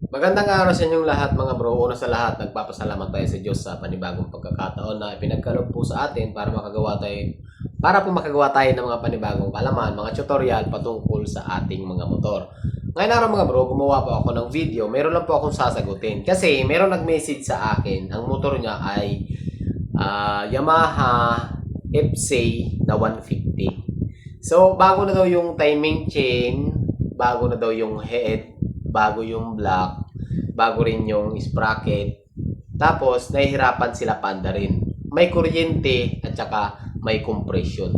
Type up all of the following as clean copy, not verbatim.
Magandang araw sa inyong lahat mga bro. Una sa lahat, nagpapasalamat tayo sa Diyos sa panibagong pagkakataon na ipinagkaloob po sa atin para po makagawa tayo ng mga panibagong kalaman, mga tutorial patungkol sa ating mga motor. Ngayon araw mga bro, gumawa po ako ng video. Meron lang po akong sasagutin kasi meron nag-message sa akin. Ang motor niya ay Yamaha FC na 150. So, bago na daw yung timing chain, bago na daw yung head, bago yung block, bago rin yung sprocket. Tapos, nahihirapan sila panda rin. May kuryente at saka may compression.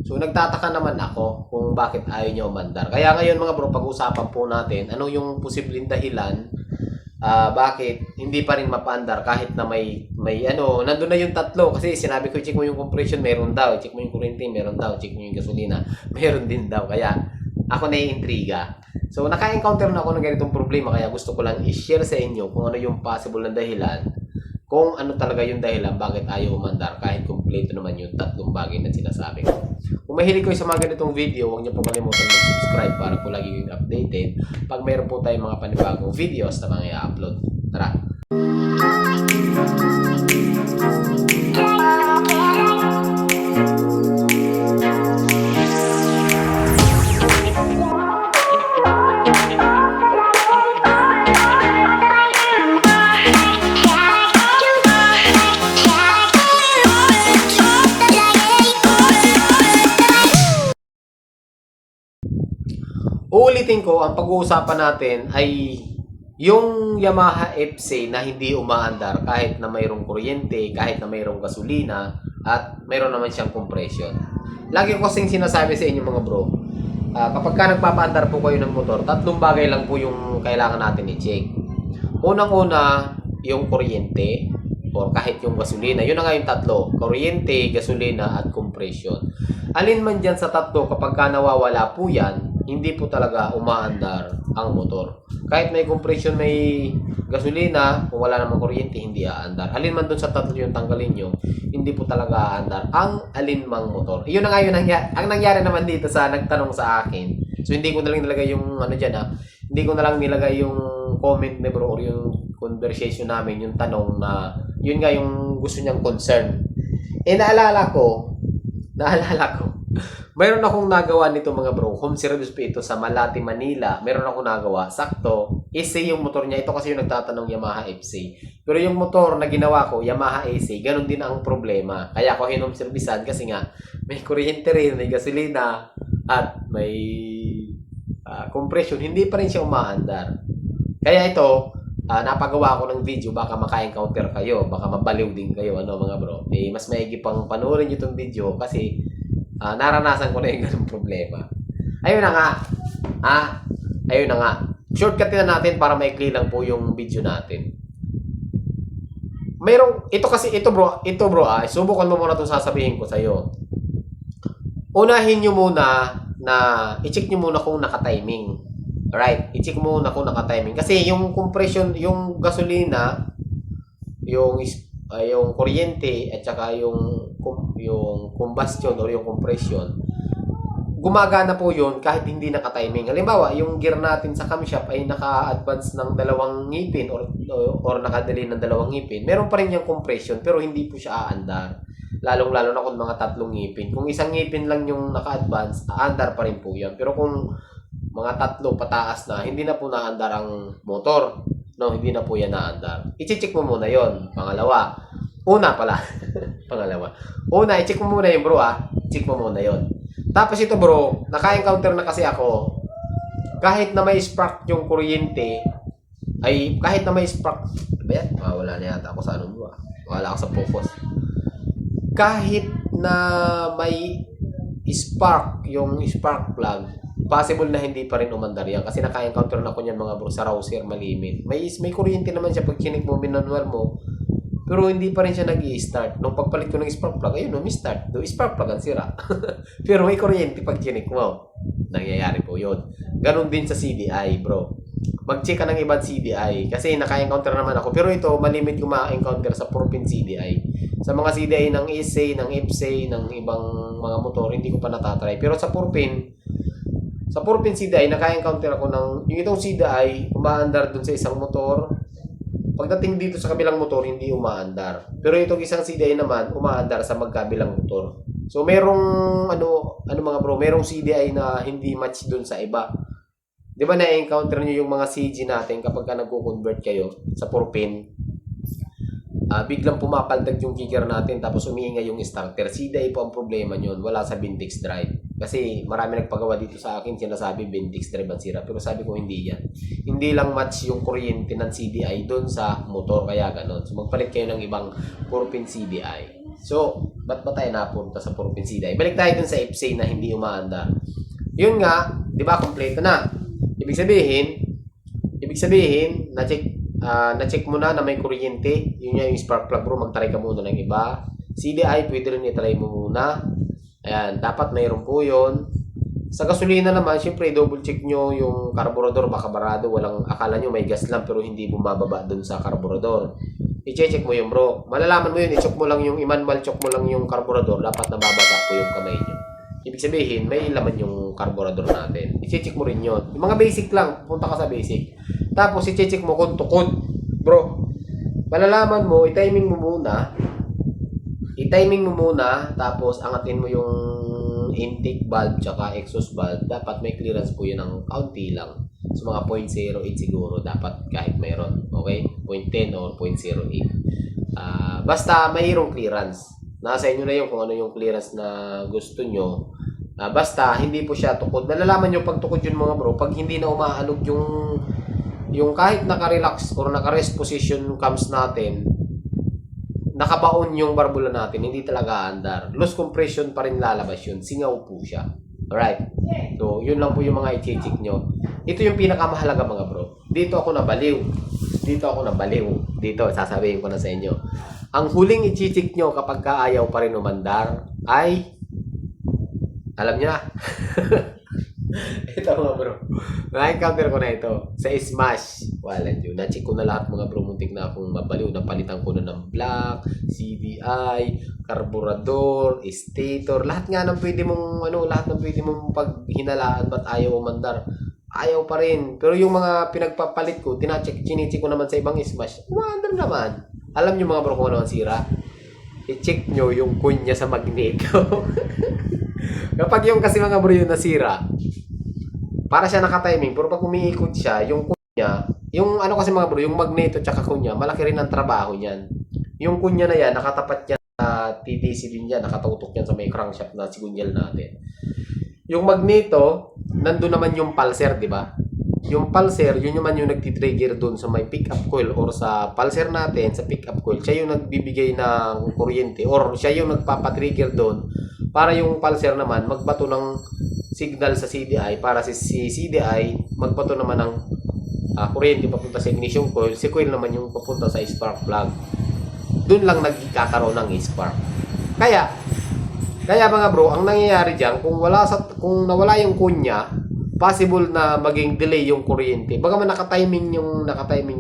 So, nagtataka naman ako kung bakit ayaw nyo umandar. Kaya ngayon mga bro, pag-usapan po natin ano yung posibleng dahilan bakit hindi pa rin mapaandar kahit na may nandun na yung tatlo. Kasi sinabi ko, check mo yung compression, meron daw. Check mo yung kuryente, meron daw. Check mo yung gasolina, meron din daw. Kaya, ako naiintriga. So, naka-encounter na ako ng ganitong problema kaya gusto ko lang i-share sa inyo kung ano yung possible na dahilan, kung ano talaga yung dahilan bakit ayaw umandar kahit kumpleto naman yung tatlong bagay na sinasabi ko. Kung mahilig ko sa mga ganitong video, huwag niyo po kalimutan mag-subscribe para po lagi yung updated pag mayroon po tayong mga panibagong videos na mga i-upload. Tara! Uulitin ko, ang pag-uusapan natin ay yung Yamaha FC na hindi umaandar kahit na mayroong kuryente, kahit na mayroong gasolina, at mayroon naman siyang compression. Lagi ko kasing sinasabi sa inyo mga bro, kapag ka nagpapaandar po kayo ng motor, tatlong bagay lang po yung kailangan natin i-check. Unang-una, yung kuryente, or kahit yung gasolina. Yun na nga yung tatlo, kuryente, gasolina, at compression. Alin man dyan sa tatlo, kapag ka nawawala po yan, hindi po talaga umaandar ang motor. Kahit may compression, may gasolina, kung wala namang kuryente, hindi aandar. Alin man dun sa tatlo yung tanggalin nyo, hindi po talaga aandar ang alinmang motor. Yun na nga yun, ang nangyari naman dito sa nagtanong sa akin. So, hindi ko na lang nilagay yung hindi ko na lang nilagay yung comment ni bro or yung conversation namin, yung tanong na, yun nga yung gusto niyang concern. Naalala ko, mayroon akong nagawa nito mga bro, home service po ito sa Malate, Manila. Mayroon akong nagawa, sakto, AC yung motor niya. Ito kasi yung nagtatanong Yamaha FC. Pero yung motor na ginawa ko, Yamaha AC, ganun din ang problema. Kaya ako hinom servicean kasi nga, may kuryente rin, may gasolina, at may compression. Hindi pa rin siya umaandar. Kaya ito, napagawa ko ng video, baka maka-encounter kayo, baka mabaliw din kayo, mga bro. Mas maigi pang panoorin nyo itong video kasi naranasan ko na yung ganung problema. Ayun na nga. Ayun na nga. Shortcut na natin para maikli lang po yung video natin. Ito bro, subukan mo muna itong sasabihin ko sa'yo. Unahin nyo muna na, i-check nyo muna kung naka-timing. Right? I-check mo muna kung naka-timing. Kasi yung compression, yung gasolina, yung kuryente, at saka yung combustion or yung compression, gumagana po yun kahit hindi naka-timing. Halimbawa, yung gear natin sa camshaft ay naka-advance ng 2 ngipin or nakadali ng 2 ngipin. Meron pa rin yung compression pero hindi po siya aandar. Lalong-lalo na kung mga 3 ngipin. Kung 1 ngipin lang yung naka-advance, aandar pa rin po yan. Pero kung mga 3 pataas na, hindi na po naandar ang motor. No, hindi na po yan naandar. I-check mo muna yon. Pangalawa, i-check mo muna yung bro i-check mo muna yon. Tapos ito bro, naka-encounter na kasi ako, kahit na may spark yung kuryente, wala na yata ako sa wala ako sa focus. Kahit na may spark, yung spark plug, possible na hindi pa rin umandar yan kasi naka-encounter na ko niyan mga bro sa Rouser Malimit. May kuryente naman siya pag chinik mo, manual mo, pero hindi pa rin siya nag-i-start. Nung pagpalit ko ng spark plug, ayun, may-start. Do spark plug ang sira. Pero may kuryente pag chinik mo. Nangyayari po yun. Ganon din sa CDI, bro. Mag-check ka ng ibang CDI. Kasi naka-encounter naman ako. Pero ito, malimit yung ma-encounter sa 4-pin CDI. Sa mga CDI ng ESA, ng EPSA, ng ibang mga motor, hindi ko pa natatry. Pero sa 4-pin, Sa 4-pin CDI, naka-encounter ako ng, yung itong CDI, umaandar dun sa isang motor. Pagdating dito sa kabilang motor, hindi umaandar. Pero itong isang CDI naman, umaandar sa magkabilang motor. So, merong, ano mga bro, merong CDI na hindi match dun sa iba. Di ba na-encounter nyo yung mga CG natin kapag ka nagko-convert kayo sa 4-pin? Biglang pumapaldag yung kicker natin tapos umiingay yung starter. CDI po ang problema nyon, wala sa Bintix drive. Kasi marami nagpagawa dito sa akin, sinasabi Bintix drive ang sira. Pero sabi ko hindi yan. Hindi lang match yung kuryente ng CDI doon sa motor, kaya ganon. So magpalit kayo ng ibang 4-pin CDI. So, ba't ba tayo napunta sa 4-pin CDI? Balik tayo dun sa FSA na hindi umaandar. Yun nga, di ba, kompleto na. Ibig sabihin, na-check mo na may kuryente. Yun nga yung spark plug bro, magtry ka muna ng iba. CDI, pwede rin itry mo muna. Ayan, dapat mayroon po yun. Sa gasolina naman, syempre, double check nyo yung karburador, baka barado. Walang, akala nyo may gas lang pero hindi bumababa dun sa karburador. I-check mo yun bro. Malalaman mo yun, i-check mo lang yung, i-manual check mo lang yung karburador, dapat nababasa po yung kamay nyo. Ibig sabihin, may laman yung karburador natin. I-check mo rin yun. Yung mga basic lang, punta ka sa basic. Tapos, i-check mo kung tukod. Bro, malalaman mo, i-timing mo muna, tapos angatin mo yung intake valve tsaka exhaust valve. Dapat may clearance po yun ng kaunti lang. So, mga 0.08 siguro, dapat kahit mayroon. Okay? 0.10 or 0.08. Basta mayroong clearance. Nasa inyo na yun kung ano yung clearance na gusto nyo. Basta, hindi po siya tukod. Nalalaman nyo pag tukod yun mga bro, pag hindi na umaalog yung kahit naka-relax or naka-rest position cams natin, nakabaon yung barbula natin, hindi talaga andar. Loose compression pa rin lalabas yun. Singaw po siya. Alright? So, yun lang po yung mga i-check nyo. Ito yung pinakamahalaga mga bro. Dito ako nabaliw. Dito, sasabihin ko na sa inyo. Ang huling i-check nyo kapag kaayaw pa rin umandar ay, alam nyo na. Ito mga bro. Na-encounter ko na ito. Sa Smash. Walan yun. Na-check ko na lahat mga bro. Muntik na akong mabaliw. Napalitan ko na ng black, CDI, karburador, stator. Lahat nga ng pwede mong, lahat ng pwede mong paghinalaan ba't ayaw umandar. Ayaw pa rin. Pero yung mga pinagpapalit ko, chinicheck ko naman sa ibang Smash. Umandar naman. Alam nyo mga bro kung ano ang sira? I-check nyo yung kunya sa magneto. Kapag yung kasi mga bro yung nasira, para siya naka-timing, pero pag umiikot siya, yung kunya, yung ano kasi mga bro, yung magneto tsaka kunya, malaki rin ang trabaho niyan. Yung kunya na yan, nakatapat yan sa TDC din yan, nakatutok yan sa may crankshaft na sigunyal natin. Yung magneto, nandun naman yung pulser, di ba? Yung pulser, yun naman yung nagtitrigger doon sa may pick-up coil or sa pulser natin, sa pick-up coil. Siya yung nagbibigay ng kuryente or siya yung nagpapatrigger doon para yung pulser naman magbato ng signal sa CDI para si CDI magbato naman ng kuryente papunta sa ignition coil. Si coil naman yung papunta sa spark plug. Doon lang nagkakaroon ng spark. Kaya mga bro, ang nangyayari diyan kung nawala yung kunya, possible na maging delay yung kuryente. Baka man naka-timing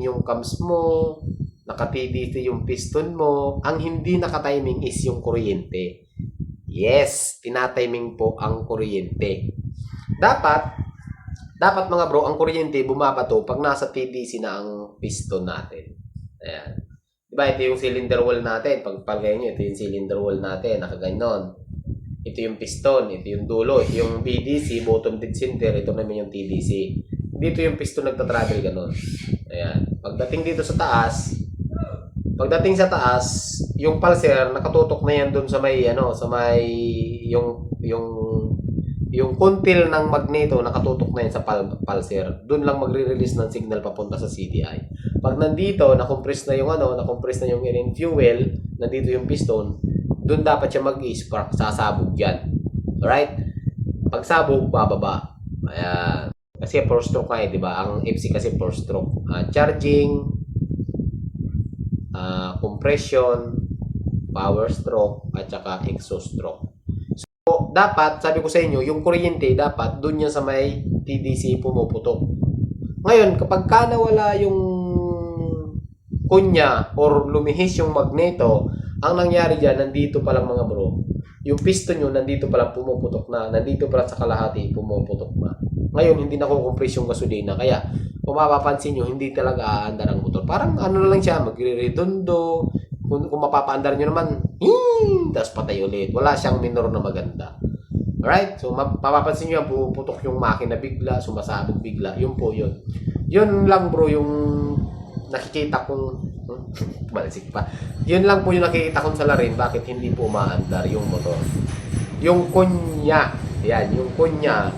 yung cams mo, naka-TDC yung piston mo. Ang hindi naka-timing is yung kuryente. Yes, tinatiming po ang kuryente. Dapat mga bro, ang kuryente bumabato pag nasa TDC na ang piston natin. Ayan. Diba, ito yung cylinder wall natin. Pag palagay nyo, ito yung cylinder wall natin. Nakaganon. Ito yung piston, ito yung dulo, ito yung BDC, bottom dead center, ito naman yung TDC. Dito yung piston nagta-travel ganon. Ayan. Pagdating yung pulser nakatutok na yan doon sa may yung kuntil ng magneto nakatutok na yan sa pulser. Doon lang magre-release ng signal papunta sa CDI. Pag nandito, na-compress na yung air and fuel, nandito yung piston, doon dapat siya mag-spark, sasabog yan. Alright? Pag sabog, bababa. Ayan. Kasi 4-stroke nga di ba? Ang FC kasi 4-stroke. Charging, compression, power stroke, at saka exhaust stroke. So, dapat, sabi ko sa inyo, yung kuryente, dapat doon yan sa may TDC pumuputok. Ngayon, kapag nawala yung kunya or lumihis yung magneto, ang nangyari dyan, nandito pa lang mga bro, yung piston nyo, nandito pa lang pumuputok na, nandito pa lang sa kalahati, pumuputok na. Ngayon, hindi nakukompress yung gasolina. Kaya, kung mapapansin nyo, hindi talaga aandar ang motor. Parang ano na lang siya, magre-redondo. Kung mapapaandar nyo naman, tapos patay ulit. Wala siyang minor na maganda. Alright? So, mapapansin nyo, puputok yung makina bigla, sumasabog bigla. Yun po yun. Yun lang bro, yung nakikita kong balisik pa. Yun lang po yung nakikita kong salarin bakit hindi po umaandar yung motor. Yung kunya. Yan, yung kunya.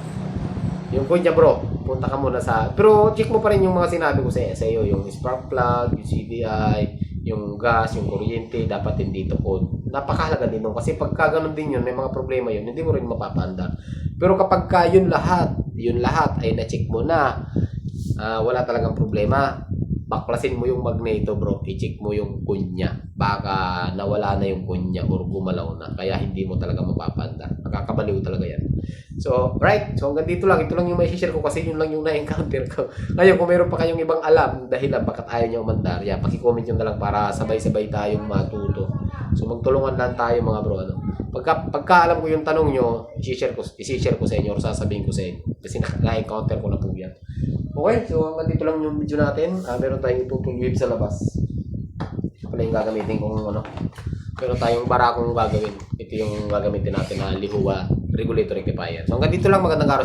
Yung kunya bro, punta ka muna sa... Pero check mo pa rin yung mga sinabi ko sa iyo. Yung spark plug, yung CDI, yung gas, yung kuryente, dapat hindi tukod. Napakahalaga din nun. Kasi pagka ganun din yun, may mga problema yun, hindi mo rin mapapaandar. Pero kapag ka yun lahat ay na-check mo na, wala talagang problema, baklasin mo yung magneto bro, i-check mo yung kunya. Baka nawala na yung kunya or gumalaw na. Kaya hindi mo talaga mapapanda. Makakabaliw talaga yan. So, right. So, hanggang dito lang. Ito lang yung may share ko kasi yun lang yung na-encounter ko. Ngayon, kung meron pa kayong ibang alam dahilan bakit ayaw nyo umandar, paki-comment nyo na lang para sabay-sabay tayong matuto. So, magtulungan lang tayo mga bro. Ano? Pagka alam ko yung tanong nyo, isi-share ko sa inyo or sasabihin ko sa inyo. Kasi na-encounter ko na po yan. Okay, so hanggang dito lang yung video natin. Meron tayong itutong wave sa labas. Pala yung gagamitin kung ano. Meron tayong barakong gagawin. Ito yung gagamitin natin na lihuwa regulator rectifier. So hanggang dito lang, magandang araw.